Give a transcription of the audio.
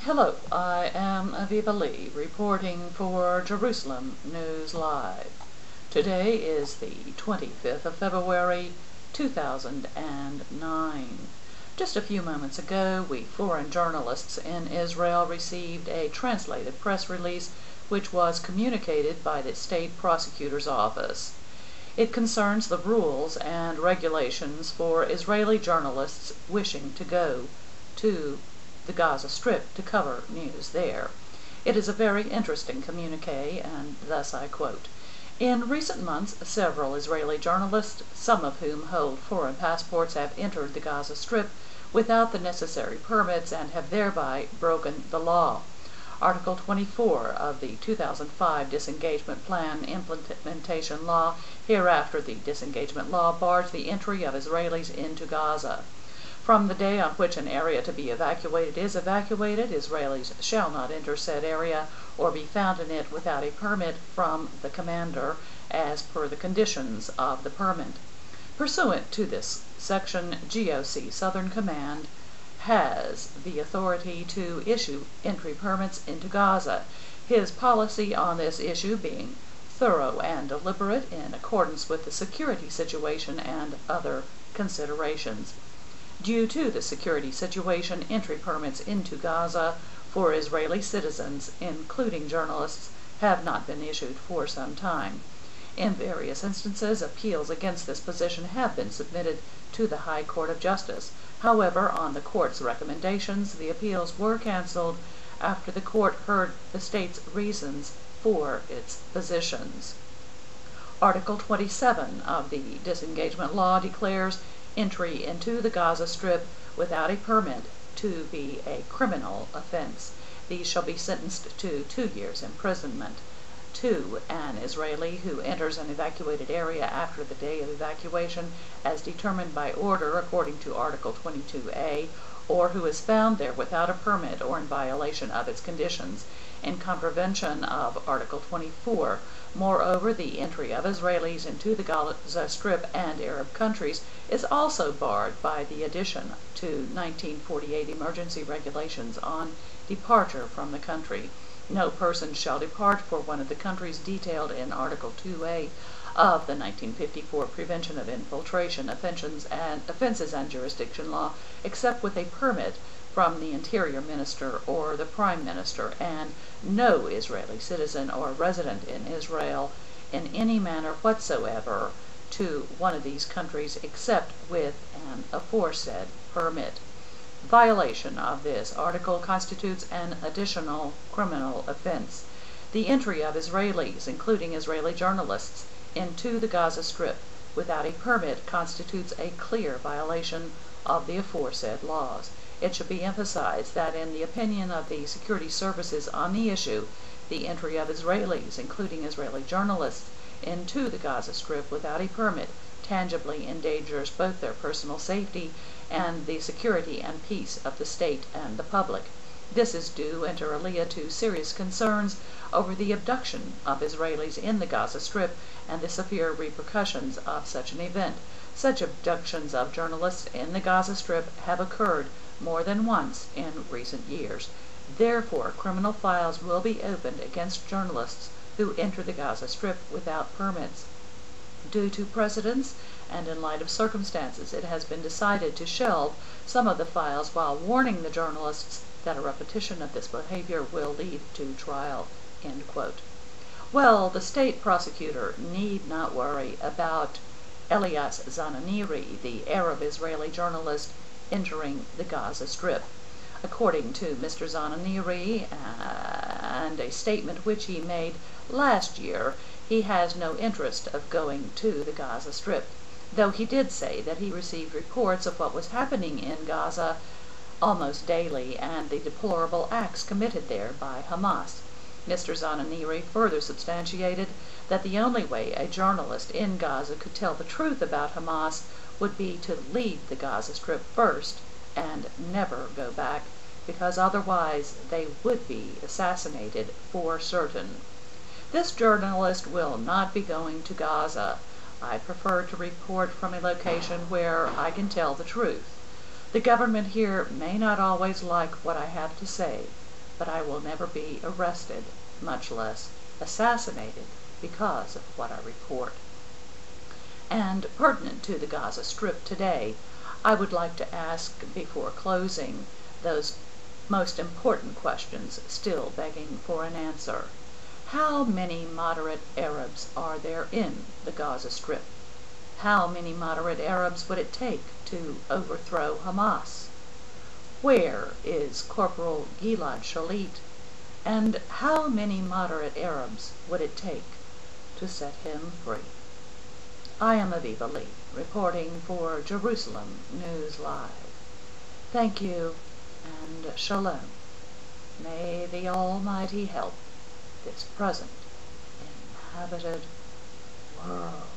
Hello, I am Aviva Lee, reporting for Jerusalem News Live. Today is the 25th of February, 2009. Just a few moments ago, we foreign journalists in Israel received a translated press release which was communicated by the State Prosecutors Office. It concerns the rules and regulations for Israeli journalists wishing to go to the Gaza Strip to cover news there. It is a very interesting communique, and thus I quote, "In recent months, several Israeli journalists, some of whom hold foreign passports, have entered the Gaza Strip without the necessary permits and have thereby broken the law. Article 24 of the 2005 Disengagement Plan Implementation Law, hereafter the Disengagement Law, bars the entry of Israelis into Gaza. From the day on which an area to be evacuated is evacuated, Israelis shall not enter said area or be found in it without a permit from the commander, as per the conditions of the permit. Pursuant to this section, GOC Southern Command has the authority to issue entry permits into Gaza, his policy on this issue being thorough and deliberate in accordance with the security situation and other considerations. Due to the security situation, entry permits into Gaza for Israeli citizens, including journalists, have not been issued for some time. In various instances, appeals against this position have been submitted to the High Court of Justice. However, on the court's recommendations, the appeals were canceled after the court heard the state's reasons for its positions. Article 27 of the Disengagement Law declares entry into the Gaza Strip without a permit to be a criminal offense. These shall be sentenced to 2 years imprisonment. 2. An Israeli who enters an evacuated area after the day of evacuation as determined by order according to Article 22a, or who is found there without a permit or in violation of its conditions, in contravention of Article 24. Moreover, the entry of Israelis into the Gaza Strip and Arab countries is also barred by the addition to 1948 emergency regulations on departure from the country. No person shall depart for one of the countries detailed in Article 2a of the 1954 Prevention of Infiltration, Offenses and Jurisdiction Law, except with a permit from the Interior Minister or the Prime Minister, and no Israeli citizen or resident in Israel in any manner whatsoever to one of these countries except with an aforesaid permit. Violation of this article constitutes an additional criminal offense. The entry of Israelis, including Israeli journalists, into the Gaza Strip without a permit constitutes a clear violation of the aforesaid laws. It should be emphasized that in the opinion of the security services on the issue, the entry of Israelis, including Israeli journalists, into the Gaza Strip without a permit tangibly endangers both their personal safety and the security and peace of the state and the public. This is due inter alia to serious concerns over the abduction of Israelis in the Gaza Strip and the severe repercussions of such an event. Such abductions of journalists in the Gaza Strip have occurred more than once in recent years. Therefore, criminal files will be opened against journalists who enter the Gaza Strip without permits. Due to precedents and in light of circumstances, it has been decided to shelve some of the files while warning the journalists that a repetition of this behavior will lead to trial." End quote. Well, the state prosecutor need not worry about Elias Zananiri, the Arab-Israeli journalist, entering the Gaza Strip. According to Mr. Zananiri and a statement which he made last year, he has no interest of going to the Gaza Strip, though he did say that he received reports of what was happening in Gaza almost daily and the deplorable acts committed there by Hamas. Mr. Zananiri further substantiated that the only way a journalist in Gaza could tell the truth about Hamas would be to leave the Gaza Strip first and never go back, because otherwise they would be assassinated for certain. This journalist will not be going to Gaza. I prefer to report from a location where I can tell the truth. The government here may not always like what I have to say, but I will never be arrested, much less assassinated, because of what I report. And pertinent to the Gaza Strip today, I would like to ask before closing those most important questions still begging for an answer. How many moderate Arabs are there in the Gaza Strip? How many moderate Arabs would it take to overthrow Hamas? Where is Corporal Gilad Shalit? And how many moderate Arabs would it take to set him free? I am Aviva Lee, reporting for Jerusalem News Live. Thank you, and shalom. May the Almighty help this present inhabited world.